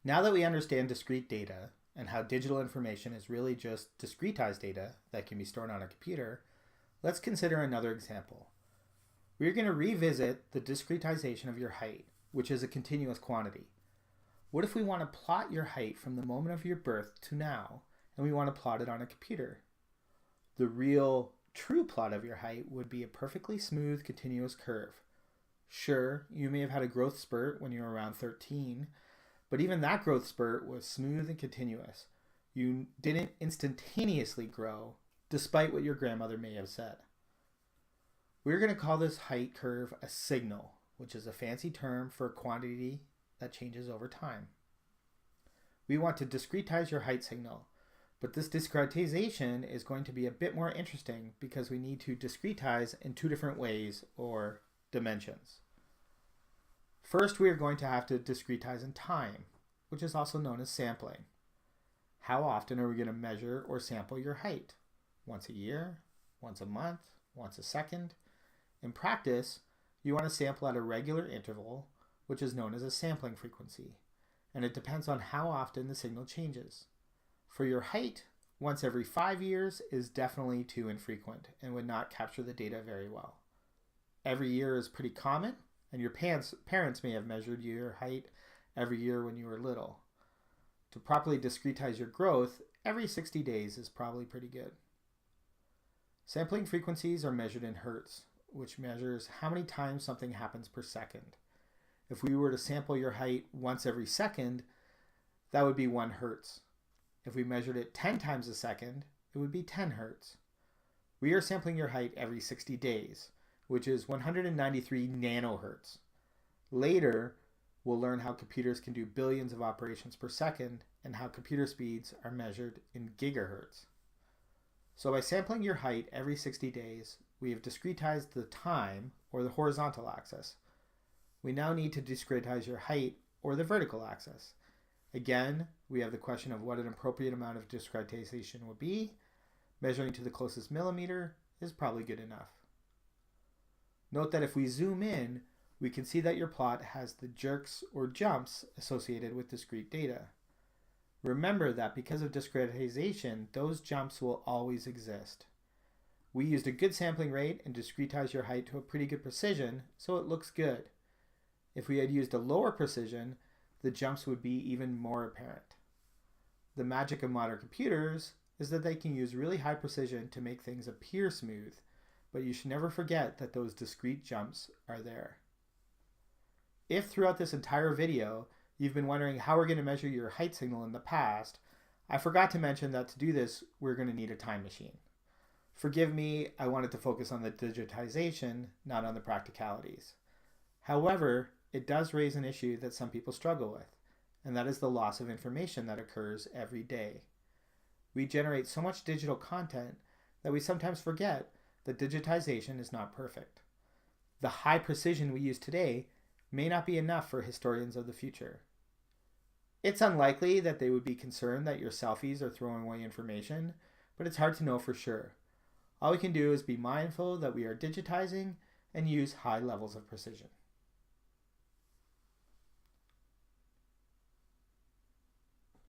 Now that we understand discrete data and how digital information is really just discretized data that can be stored on a computer, let's consider another example. We're going to revisit the discretization of your height, which is a continuous quantity. What if we want to plot your height from the moment of your birth to now, and we want to plot it on a computer? The real, true plot of your height would be a perfectly smooth, continuous curve. Sure, you may have had a growth spurt when you were around 13, but even that growth spurt was smooth and continuous. You didn't instantaneously grow, despite what your grandmother may have said. We're going to call this height curve a signal, which is a fancy term for a quantity that changes over time. We want to discretize your height signal, but this discretization is going to be a bit more interesting because we need to discretize in two different ways or dimensions. First, we are going to have to discretize in time, which is also known as sampling. How often are we going to measure or sample your height? Once a year, once a month, once a second? In practice, you want to sample at a regular interval, which is known as a sampling frequency, and it depends on how often the signal changes. For your height, once every 5 years is definitely too infrequent and would not capture the data very well. Every year is pretty common, and your parents may have measured your height every year when you were little. To properly discretize your growth, every 60 days is probably pretty good. Sampling frequencies are measured in hertz, which measures how many times something happens per second. If we were to sample your height once every second, that would be 1 hertz. If we measured it 10 times a second, it would be 10 hertz. We are sampling your height every 60 days, which is 193 nanohertz. Later, we'll learn how computers can do billions of operations per second and how computer speeds are measured in gigahertz. So by sampling your height every 60 days, we have discretized the time, or the horizontal axis. We now need to discretize your height, or the vertical axis. Again, we have the question of what an appropriate amount of discretization would be. Measuring to the closest millimeter is probably good enough. Note that if we zoom in, we can see that your plot has the jerks or jumps associated with discrete data. Remember that because of discretization, those jumps will always exist. We used a good sampling rate and discretized your height to a pretty good precision, so it looks good. If we had used a lower precision, the jumps would be even more apparent. The magic of modern computers is that they can use really high precision to make things appear smooth, but you should never forget that those discrete jumps are there. If throughout this entire video you've been wondering how we're going to measure your height signal in the past, I forgot to mention that to do this, we're going to need a time machine. Forgive me, I wanted to focus on the digitization, not on the practicalities. However, it does raise an issue that some people struggle with, and that is the loss of information that occurs every day. We generate so much digital content that we sometimes forget that digitization is not perfect. The high precision we use today may not be enough for historians of the future. It's unlikely that they would be concerned that your selfies are throwing away information, but it's hard to know for sure. All we can do is be mindful that we are digitizing and use high levels of precision.